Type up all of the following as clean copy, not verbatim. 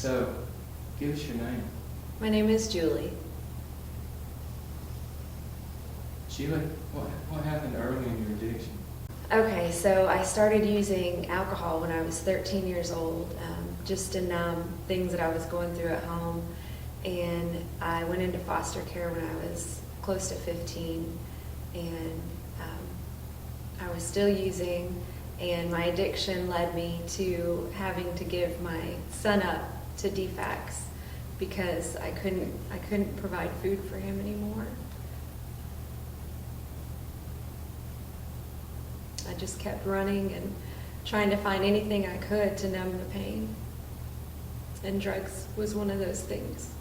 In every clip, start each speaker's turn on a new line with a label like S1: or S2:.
S1: So, give us your name.
S2: My name is Julie.
S1: Julie, what happened early in your addiction?
S2: Okay, so I started using alcohol when I was 13 years old, just to numb things that I was going through at home. And I went into foster care when I was close to 15, and I was still using, and my addiction led me to having to give my son up to DFACS because I couldn't provide food for him anymore. I just kept running and trying to find anything I could to numb the pain. And drugs was one of those things.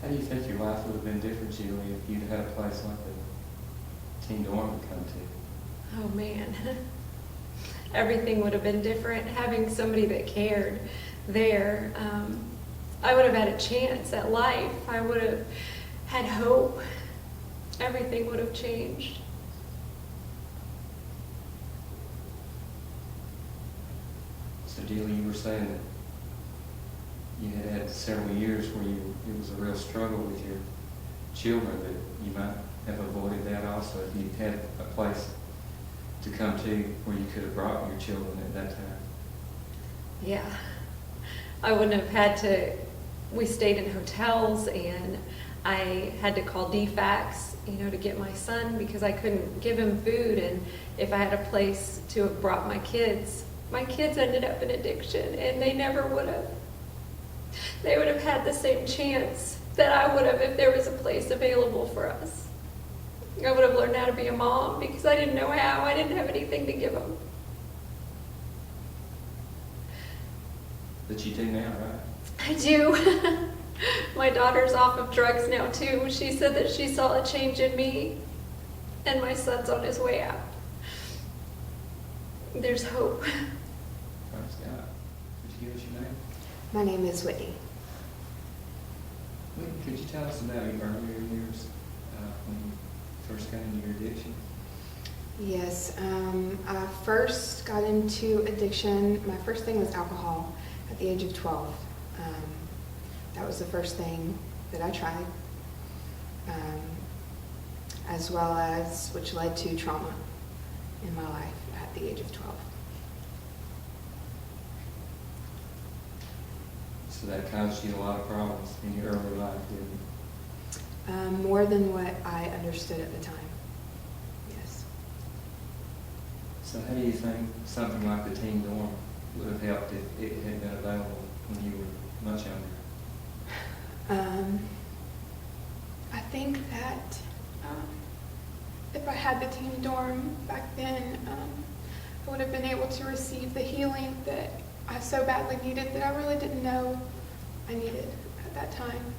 S1: How do you think your life would have been different, Julie, if you'd had a place like the teen dorm to come to?
S2: Oh man, everything would have been different. Having somebody that cared there, I would have had a chance at life. I would have had hope. Everything would have changed.
S1: So, Julie, you were saying that you had had several years where it was a real struggle with your children, that you might have avoided that also if you had a place to come to where you could have brought your children at that time.
S2: Yeah, I wouldn't have had to. We stayed in hotels, and I had to call DFACS, to get my son because I couldn't give him food. And if I had a place to have brought my kids ended up in addiction, and they never would have. They would have had the same chance that I would have if there was a place available for us. I would have learned how to be a mom because I didn't know how. I didn't have anything to give them.
S1: But you do now, right?
S2: I do. My daughter's off of drugs now too. She said that she saw a change in me, and my son's on his way out. There's hope.
S1: Praise God. Could you give us your name?
S3: My name is Whitney.
S1: Whitney, could you tell us about your earlier years when you first got into your addiction?
S3: Yes, I first got into addiction. My first thing was alcohol at the age of 12. That was the first thing that I tried, as well as which led to trauma in my life at the age of 12.
S1: So that caused you a lot of problems in your early life, didn't it?
S3: More than what I understood at the time. Yes.
S1: So how do you think something like the teen dorm would have helped if it had been available when you were much younger?
S4: I think that if I had the teen dorm back then, I would have been able to receive the healing that I so badly needed, that I really didn't know I needed at that time,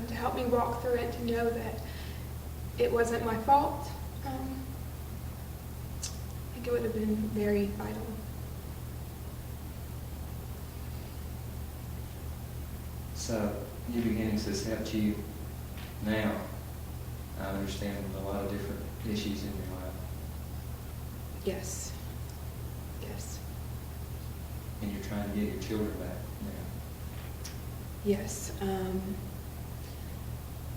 S4: to help me walk through it, to know that it wasn't my fault. I think it would have been very vital.
S1: So you beginning to help you now, I understand, a lot of different issues in your life.
S3: Yes. Yes.
S1: And you're trying to get your children back now.
S3: Yes.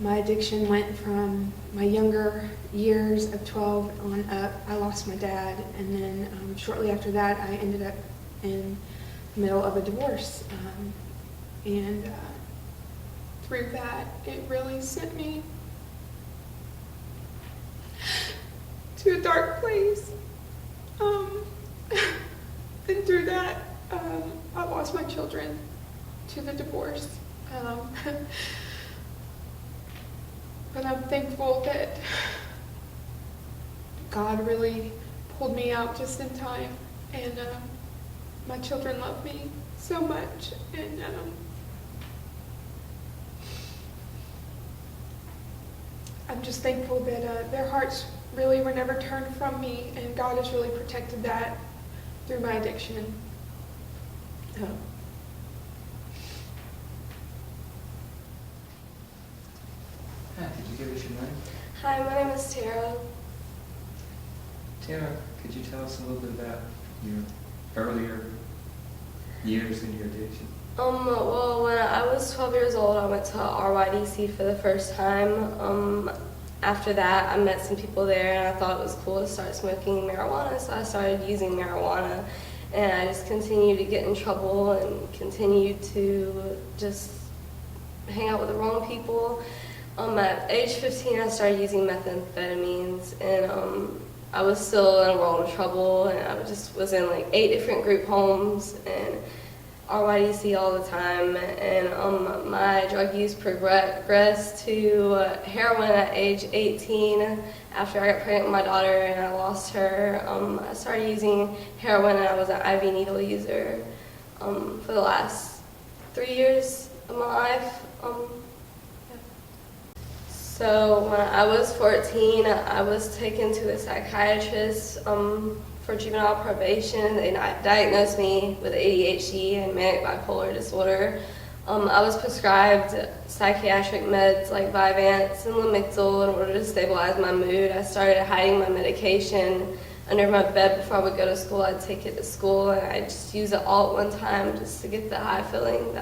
S3: My addiction went from my younger years of 12 on up. I lost my dad, and then shortly after that, I ended up in the middle of a divorce.
S4: And through that, it really sent me to a dark place. And through that, I lost my children to the divorce. But I'm thankful that God really pulled me out just in time. And my children love me so much. And I'm just thankful that their hearts really were never turned from me, and God has really protected that through my addiction.
S1: Hi, could you give us your name?
S5: Hi, my name is Tara.
S1: Tara, Could you tell us a little bit about your earlier years in your addiction?
S5: Well, when I was 12 years old, I went to RYDC for the first time. After that, I met some people there, and I thought it was cool to start smoking marijuana, so I started using marijuana. And I just continued to get in trouble and continued to just hang out with the wrong people. At age 15, I started using methamphetamines, and I was still in a world of trouble, and I just was in like 8 different group homes and RYDC all the time, and my drug use progressed to heroin at age 18 after I got pregnant with my daughter and I lost her. I started using heroin, and I was an IV needle user for the last 3 years of my life. So when I was 14, I was taken to a psychiatrist for juvenile probation. They diagnosed me with ADHD and manic bipolar disorder. I was prescribed psychiatric meds like Vyvanse and Lamictal in order to stabilize my mood. I started hiding my medication under my bed before I would go to school. I'd take it to school, and I'd just use it all at one time just to get the high feeling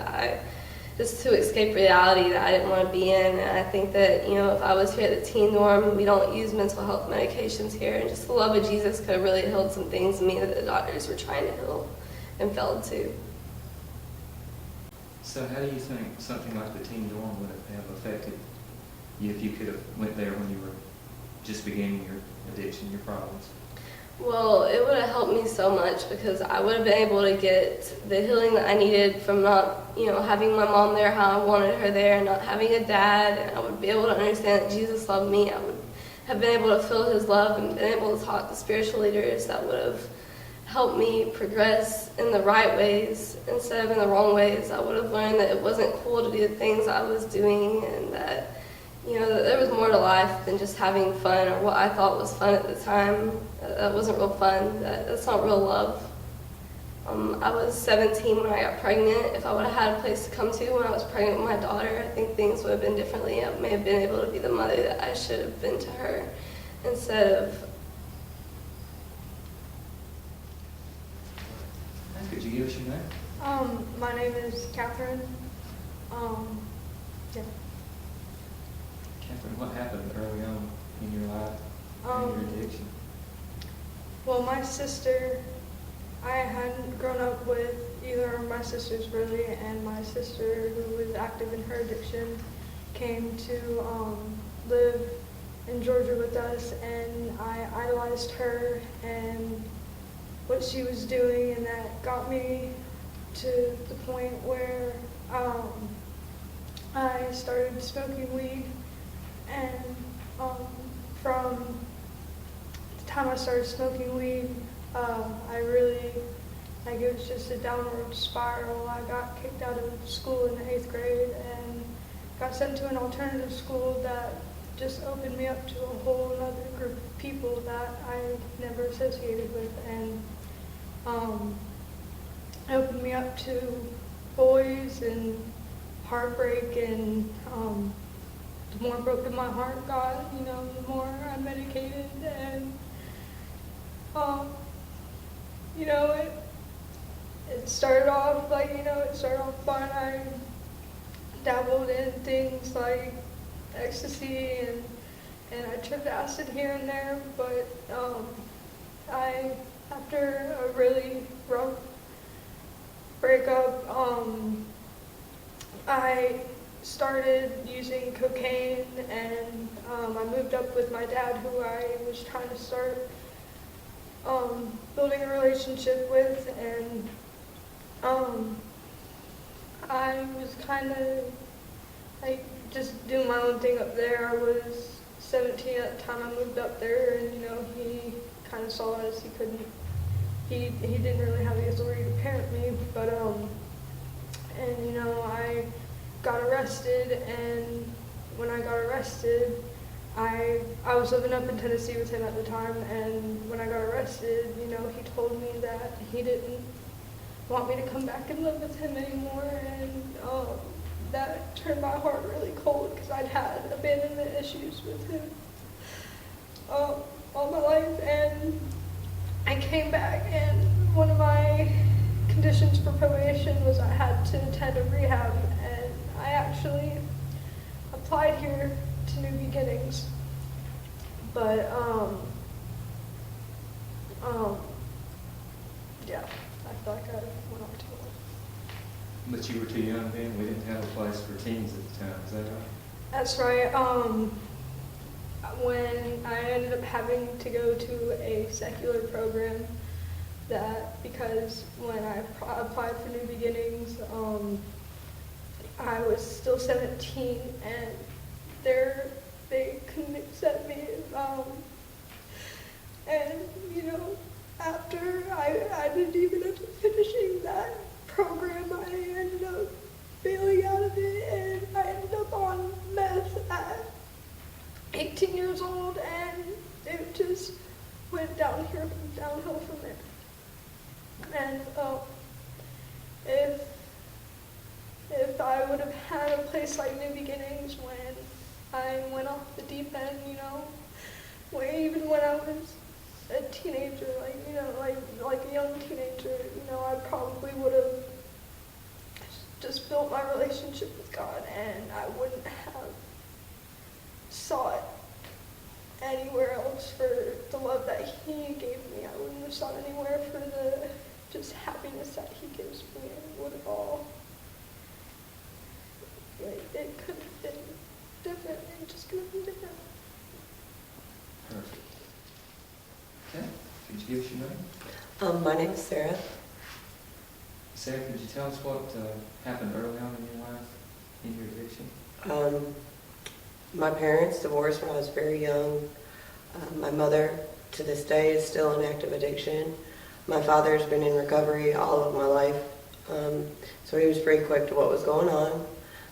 S5: just to escape reality that I didn't want to be in. And I think that, if I was here at the teen dorm, we don't use mental health medications here, and just the love of Jesus could have really healed some things in me that the doctors were trying to heal and failed to.
S1: So how do you think something like the teen dorm would have affected you if you could have went there when you were just beginning your addiction, your problems?
S5: Well, it would have helped me so much because I would have been able to get the healing that I needed from not, having my mom there how I wanted her there, and not having a dad, and I would be able to understand that Jesus loved me. I would have been able to feel his love and been able to talk to spiritual leaders that would have helped me progress in the right ways instead of in the wrong ways. I would have learned that it wasn't cool to do the things I was doing, and that that there was more to life than just having fun, or what I thought was fun at the time. That wasn't real fun. That's not real love. I was 17 when I got pregnant. If I would have had a place to come to when I was pregnant with my daughter, I think things would have been differently. I may have been able to be the mother that I should have been to her instead of...
S1: Could you give us your name?
S6: My name is Catherine. Yeah.
S1: Catherine, what happened early on in your life, in your addiction?
S6: Well, my sister, I hadn't grown up with either of my sisters really, and my sister, who was active in her addiction, came to live in Georgia with us, and I idolized her and what she was doing, and that got me to the point where I started smoking weed. And from the time I started smoking weed, it was just a downward spiral. I got kicked out of school in the 8th grade and got sent to an alternative school that just opened me up to a whole other group of people that I never associated with, and opened me up to boys and heartbreak, and the more broken my heart got, the more I medicated, and it started off fun. I dabbled in things like ecstasy, and I tripped acid here and there, but after a really rough breakup, I started using cocaine, and I moved up with my dad, who I was trying to start building a relationship with, and I was kind of like just doing my own thing up there. I was 17 at the time I moved up there, and he kind of saw us. He didn't really have the authority to parent me, but I got arrested, and when I got arrested, I was living up in Tennessee with him at the time, and when I got arrested, he told me that he didn't want me to come back and live with him anymore, and that turned my heart really cold because I'd had abandonment issues with him all my life, and I came back, and one of my conditions for probation was I had to attend a rehab, and I actually applied here to New Beginnings. But, yeah, I feel like I went on too long.
S1: But you were too young then, we didn't have a place for teens at the time, is that right?
S6: That's right. When I ended up having to go to a secular program, that because when I applied for New Beginnings, I was still 17, and they couldn't accept me. And you know, after I didn't even end up finishing that program, I ended up failing out of it, and I ended up on meth at 18 years old, and it just went downhill from there. And if I would have had a place like New Beginnings when I went off the deep end, you know, even when I was a teenager, like a young teenager, you know, I probably would have just built my relationship with God, and I wouldn't have sought anywhere else for the love that He gave me. I wouldn't have sought anywhere for the just happiness that He gives me. It would have all, it could have been different. It just could have been different.
S1: Perfect. Okay, could you give us your name?
S7: My name is Sarah.
S1: Sarah, could you tell us what happened early on in your life, in your addiction?
S7: My parents divorced when I was very young. My mother, to this day, is still in active addiction. My father's been in recovery all of my life, so he was pretty quick to what was going on.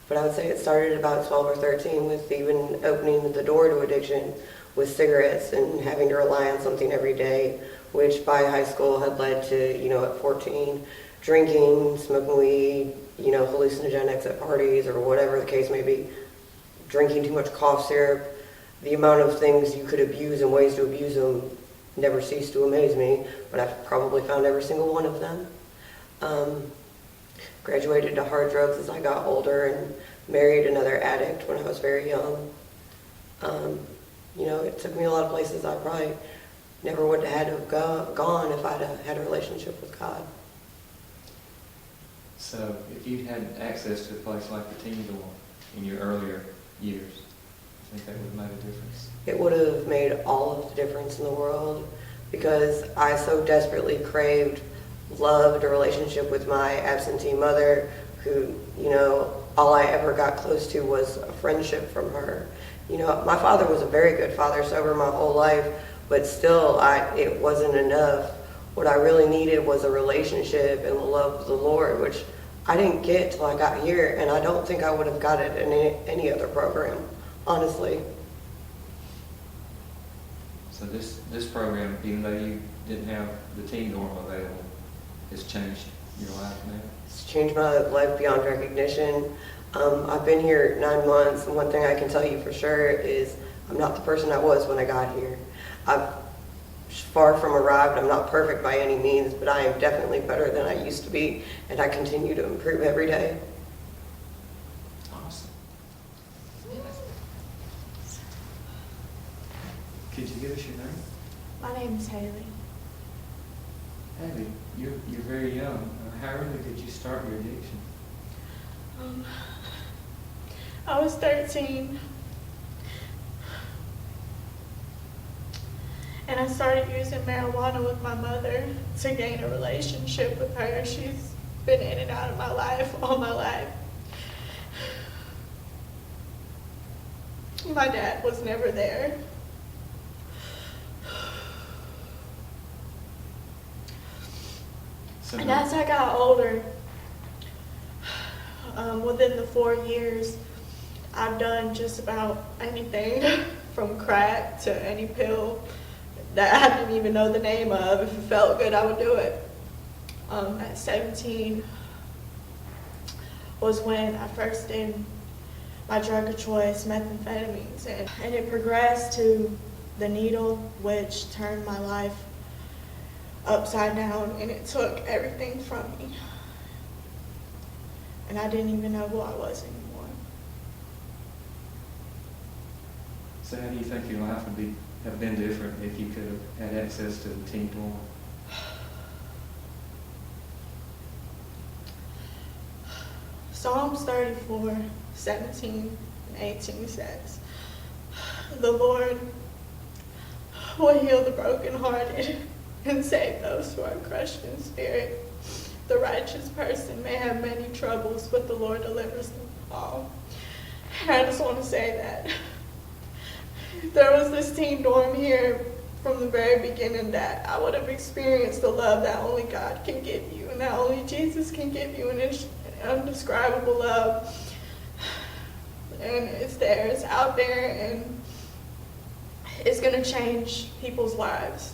S7: But I would say it started about 12 or 13 with even opening the door to addiction with cigarettes and having to rely on something every day, which by high school had led to, you know, at 14, drinking, smoking weed, you know, hallucinogenics at parties or whatever the case may be, drinking too much cough syrup. The amount of things you could abuse and ways to abuse them never ceased to amaze me, but I've probably found every single one of them. Graduated to hard drugs as I got older and married another addict when I was very young. You know, it took me a lot of places I probably never would have had to have gone if I'd have had a relationship with God.
S1: So if you'd had access to a place like the teen dorm in your earlier years, I think that would have made a difference.
S7: It would have made all of the difference in the world because I so desperately craved loved a relationship with my absentee mother who, you know, all I ever got close to was a friendship from her. You know, my father was a very good father, sober my whole life, but still it wasn't enough. What I really needed was a relationship and the love of the Lord, which I didn't get till I got here, and I don't think I would have got it in any other program, honestly.
S1: So this program, even though you didn't have the teen dorm available, has changed your life now?
S7: It's changed my life beyond recognition. I've been here 9 months, and one thing I can tell you for sure is I'm not the person I was when I got here. I've far from arrived. I'm not perfect by any means, but I am definitely better than I used to be, and I continue to improve every day.
S1: Awesome. Could you give us your name?
S8: My name's Haley.
S1: Abby, you're very young. How early did you start your addiction?
S8: I was 13, and I started using marijuana with my mother to gain a relationship with her. She's been in and out of my life all my life. My dad was never there.
S1: So
S8: And as I got older, within the 4 years, I've done just about anything from crack to any pill that I didn't even know the name of. If it felt good, I would do it. At 17 was when I first did my drug of choice, methamphetamines, and it progressed to the needle, which turned my life
S6: upside down, and it took everything from me. And I didn't even know who I was anymore.
S1: So how do you think your life would have been different if you could have had access to the teen dorm?
S6: Psalms 34, 17 and 18 says, "The Lord will heal the brokenhearted and save those who are crushed in spirit. The righteous person may have many troubles, but the Lord delivers them all." And I just want to say that there was this teen dorm here from the very beginning that I would have experienced the love that only God can give you and that only Jesus can give you, an indescribable love. And it's there, it's out there, and it's going to change people's lives.